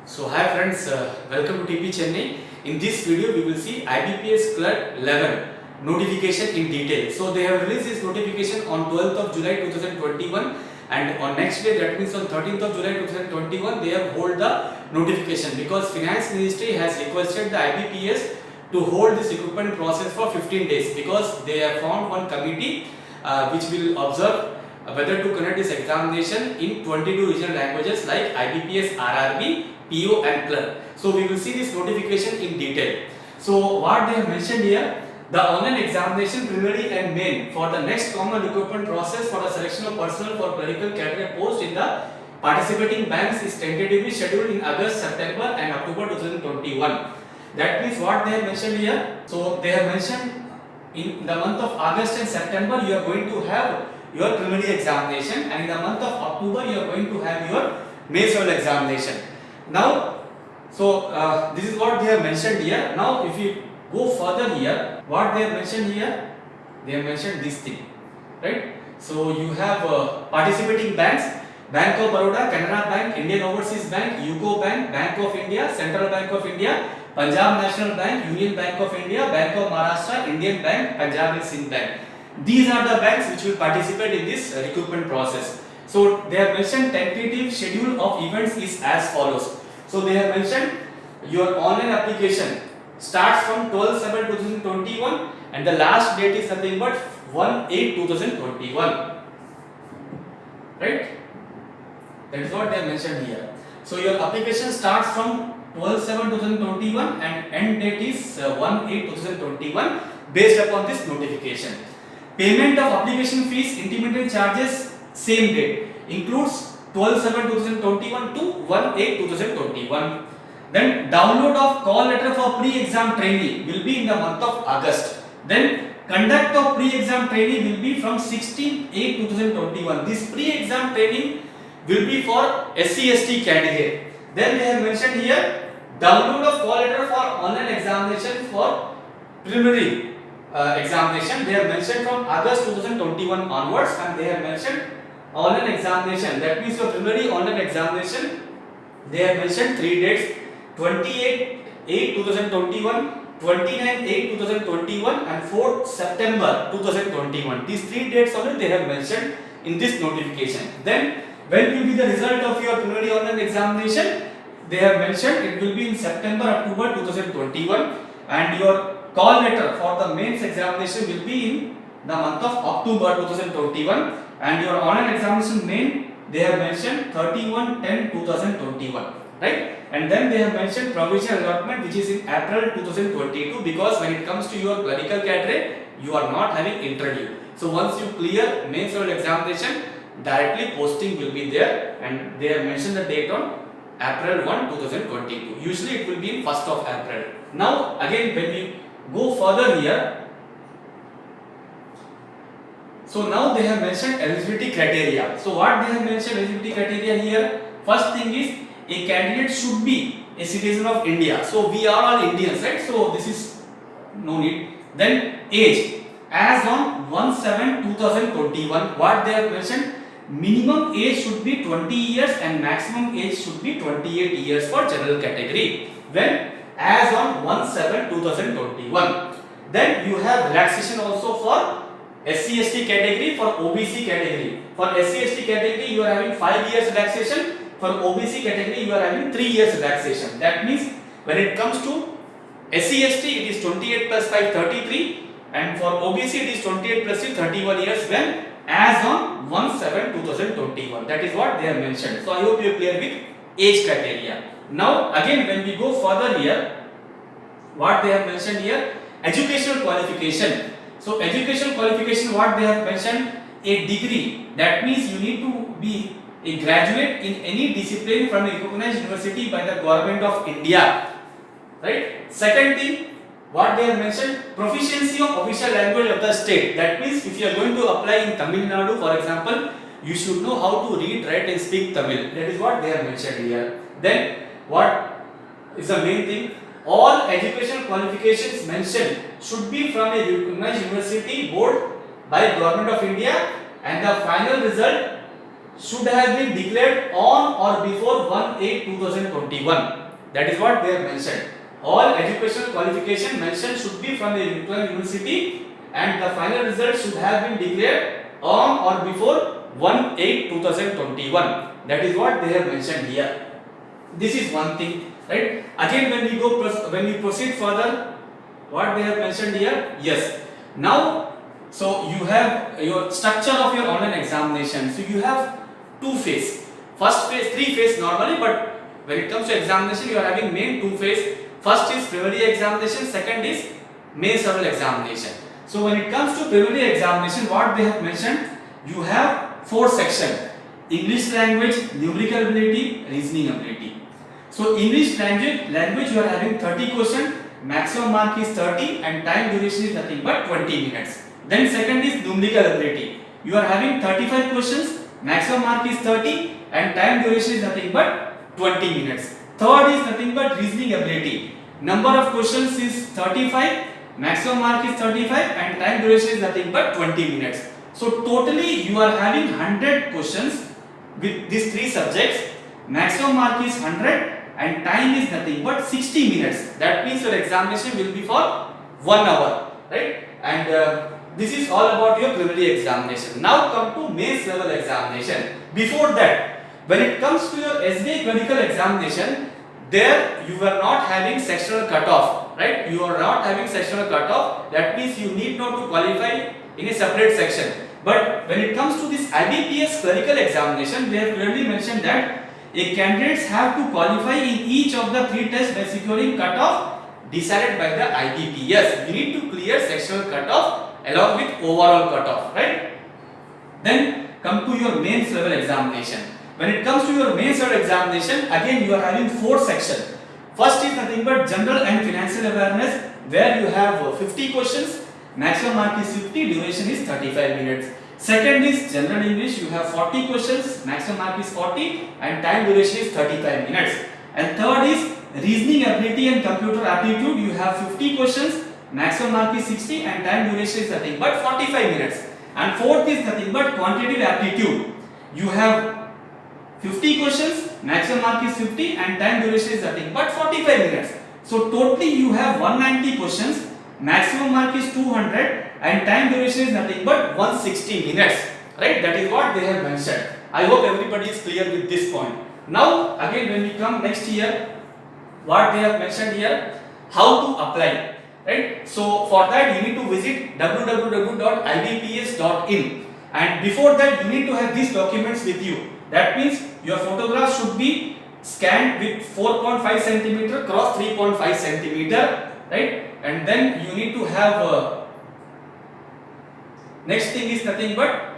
So hi friends, welcome to TP Chennai. In this video we will see IBPS Clerk 11 notification in detail. So they have released this notification on 12th of July 2021 and on next day, that means on 13th of July 2021, they have hold the notification because Finance Ministry has requested the IBPS to hold this recruitment process for 15 days because they have found one committee which will observe whether to conduct this examination in 22 regional languages like IBPS, RRB, PO and clerk. So we will see this notification in detail. So what they have mentioned here, the online examination preliminary and main for the next common recruitment process for the selection of personnel for clerical cadre post in the participating banks is tentatively scheduled in August, September and October 2021. That means what they have mentioned here. So they have mentioned in the month of August and September you are going to have your preliminary examination, and in the month of October you are going to have your May level examination. Now, this is what they have mentioned here. Now, if you go further here, what they have mentioned here, they have mentioned this thing, right? So you have participating banks: Bank of Baroda, Canara Bank, Indian Overseas Bank, UCO Bank, Bank of India, Central Bank of India, Punjab National Bank, Union Bank of India, Bank of Maharashtra, Indian Bank, Punjab and Sindh Bank. These are the banks which will participate in this recruitment process. So they have mentioned tentative schedule of events is as follows. So they have mentioned your online application starts from 12/7/2021 and the last date is nothing but 1/8/2021. Right? That is what they have mentioned here. So your application starts from 12/7/2021 and end date is 1/8/2021 based upon this notification. Payment of application fees, intermediate charges, same date, includes 12/7/2021 to 1/8/2021. Then download of call letter for pre-exam training will be in the month of August. Then conduct of pre-exam training will be from 16/8/2021. This pre-exam training will be for SC/ST candidate. Then they have mentioned here download of call letter for online examination for preliminary examination. They have mentioned from August 2021 onwards, and they have mentioned online examination. That means your preliminary online examination. They have mentioned 3 dates: 28/8/2021, 29/8/2021, and 4th September 2021. These 3 dates only they have mentioned in this notification. Then when will be the result of your preliminary online examination? They have mentioned it will be in September October 2021, and your call letter for the mains examination will be in the month of October 2021, and your online examination main they have mentioned 31/10/2021, right? And then they have mentioned provisional allotment which is in April 2022, because when it comes to your clerical cadre you are not having interview. So once you clear mains level examination, directly posting will be there, and they have mentioned the date on April 1, 2022. Usually it will be in 1st of April. Now again when we go further here, so now they have mentioned eligibility criteria. So what they have mentioned eligibility criteria here, first thing is a candidate should be a citizen of India. So we are all Indians, right? So this is no need. Then age, as on 1/7/2021, what they have mentioned, minimum age should be 20 years and maximum age should be 28 years for general category. When as on 1/7/2021. Then you have relaxation also for SC/ST category, for OBC category. For SC/ST category you are having 5 years relaxation. For OBC category you are having 3 years relaxation. That means when it comes to SC/ST it is 28 plus 5 33, and for OBC it is 28 plus 3 31 years when as on 1/7/2021. That is what they have mentioned. So I hope you are clear with age criteria. Now again when we go further here, what they have mentioned here, educational qualification. So educational qualification, what they have mentioned, a degree. That means you need to be a graduate in any discipline from a recognized university by the government of India, right? Second thing, what they have mentioned, proficiency of official language of the state. That means if you are going to apply in Tamil Nadu, for example, you should know how to read, write and speak Tamil. That is what they have mentioned here. Then what is the main thing, all educational qualifications mentioned should be from a recognized university board by government of India, and the final result should have been declared on or before 1/8/2021. That is what they have mentioned. All educational qualification mentioned should be from the university, and the final result should have been declared on or before 1/8/2021. That is what they have mentioned here. This is one thing, right? Again, when we proceed further, what they have mentioned here? Yes. Now, so you have your structure of your online examination. So you have two phase. First phase, three phase normally, but when it comes to examination, you are having main two phase. First is preliminary examination, second is mains oral examination. So when it comes to preliminary examination, what they have mentioned, you have four sections: English language, numerical ability, reasoning ability. So English language you are having 30 questions, maximum mark is 30 and time duration is nothing but 20 minutes. Then second is numerical ability. You are having 35 questions, maximum mark is 30 and time duration is nothing but 20 minutes. Third is nothing but reasoning ability. Number of questions is 35, maximum mark is 35 and time duration is nothing but 20 minutes. So totally you are having 100 questions with these three subjects. Maximum mark is 100 and time is nothing but 60 minutes. That means your examination will be for 1 hour, right? And this is all about your preliminary examination. Now come to mains level examination. Before that, when it comes to your SBI clinical examination, there you are not having sectional cutoff, right? You are not having sectional cutoff. That means you need not to qualify in a separate section. But when it comes to this IBPS clerical examination, they have clearly mentioned that a candidates have to qualify in each of the three tests by securing cutoff decided by the IBPS. You need to clear sectional cutoff along with overall cutoff, right? Then come to your mains level examination. When it comes to your mains level examination, again you are having four sections. First is nothing but general and financial awareness, where you have 50 questions, maximum mark is 50, duration is 35 minutes. Second is general English, you have 40 questions, maximum mark is 40 and time duration is 35 minutes. And third is reasoning ability and computer aptitude, you have 50 questions, maximum mark is 60 and time duration is nothing but 45 minutes. And fourth is nothing but quantitative aptitude, you have 50 questions, maximum mark is 50 and time duration is nothing but 45 minutes. So totally you have 190 questions, maximum mark is 200 and time duration is nothing but 160 minutes, right? That is what they have mentioned. I hope everybody is clear with this point. Now again when we come next year, what they have mentioned here, how to apply, right? So for that you need to visit www.ibps.in, and before that you need to have these documents with you. That means your photograph should be scanned with 4.5 cm cross 3.5 cm, right? And then you need to have next thing is nothing but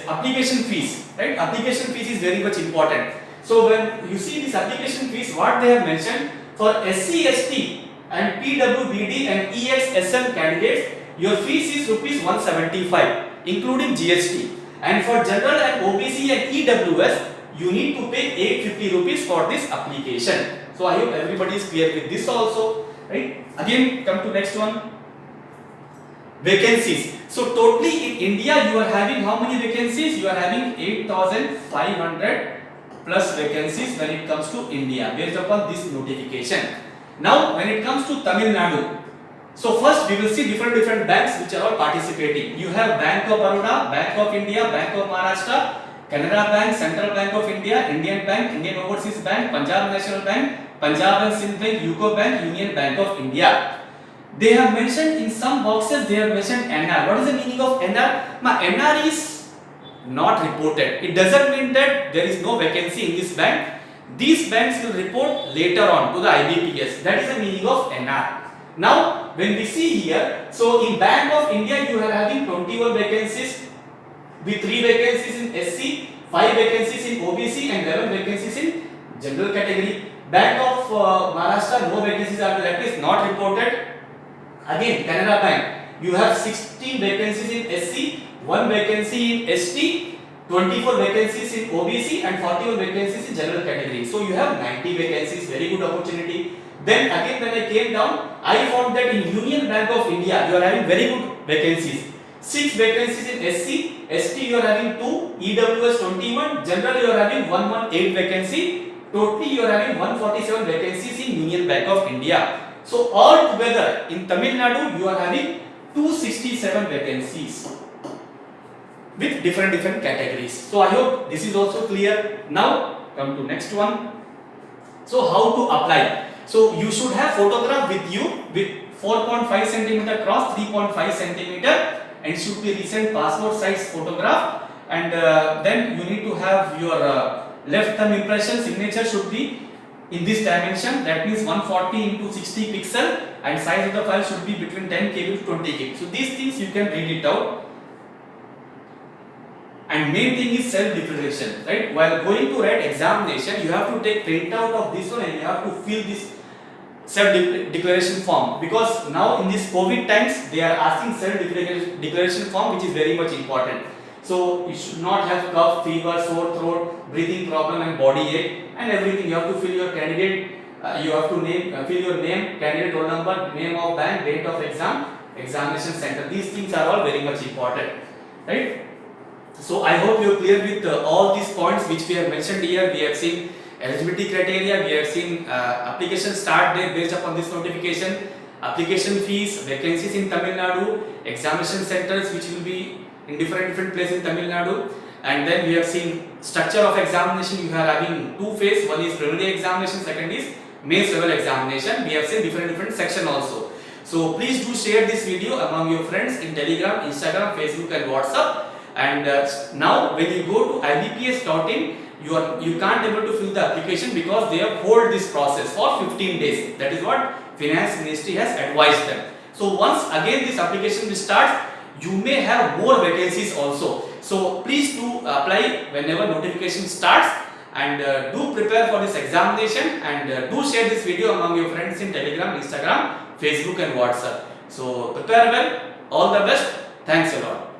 application fees, right? Application fees is very much important. So when you see this application fees, what they have mentioned, for SC, ST and PWBD and EXSM candidates, your fees is rupees 175 including GST. And for general and OBC and EWS, you need to pay 850 rupees for this application. So I hope everybody is clear with this also, right? Again, come to next one. Vacancies. So totally in India, you are having how many vacancies? You are having 8,500 plus vacancies when it comes to India based upon this notification. Now, when it comes to Tamil Nadu, so first we will see different banks which are all participating. You have Bank of Baroda, Bank of India, Bank of Maharashtra, Canara Bank, Central Bank of India, Indian Bank, Indian Overseas Bank, Punjab National Bank, Punjab and Sindh Bank, UCO Bank, Union Bank of India. They have mentioned in some boxes, they have mentioned NR. What is the meaning of NR? NR is not reported. It doesn't mean that there is no vacancy in this bank. These banks will report later on to the IBPS. That is the meaning of NR. Now, when we see here, so in Bank of India, you are having 21 vacancies with 3 vacancies in SC, 5 vacancies in OBC and 11 vacancies in general category. Bank of Maharashtra, no vacancies are there, that is not reported. Again, Canara Bank, you have 16 vacancies in SC, 1 vacancy in ST, 24 vacancies in OBC and 41 vacancies in general category. So you have 90 vacancies, very good opportunity. Then again when I came down, I found that in Union Bank of India, you are having very good vacancies. 6 vacancies in SC, ST you are having 2, EWS 21, general you are having 118 vacancy, totally you are having 147 vacancies in Union Bank of India. So all together in Tamil Nadu you are having 267 vacancies with different categories. So I hope this is also clear. Now come to next one. So how to apply? So you should have photograph with you with 4.5 centimeter cross 3.5 centimeter and should be recent passport size photograph, and then you need to have your left thumb impression signature should be in this dimension, that means 140 into 60 pixel, and size of the file should be between 10 KB to 20 KB. So these things you can read it out. And main thing is self-declaration, right? While going to write examination, you have to take printout of this one and you have to fill this self-declaration form, because now in this COVID times they are asking self-declaration form, which is very much important. So you should not have cough, fever, sore throat, breathing problem and body ache and everything. You have to fill your candidate, you have to fill your name, candidate roll number, name of bank, date of exam, examination center. These things are all very much important, right? So I hope you are clear with all these points which we have mentioned here. We have seen eligibility criteria, we have seen application start date based upon this notification, application fees, vacancies in Tamil Nadu, examination centers which will be in different places in Tamil Nadu, and then we have seen structure of examination. You are having two phases, one is preliminary examination, second is mains level examination. We have seen different section also. So please do share this video among your friends in Telegram, Instagram, Facebook and WhatsApp. And now when you go to ibps.in, you can't able to fill the application because they have hold this process for 15 days. That is what Finance Ministry has advised them. So once again this application will start, you may have more vacancies also. So please do apply whenever notification starts, and do prepare for this examination, and do share this video among your friends in Telegram, Instagram, Facebook and WhatsApp. So prepare well. All the best. Thanks a lot.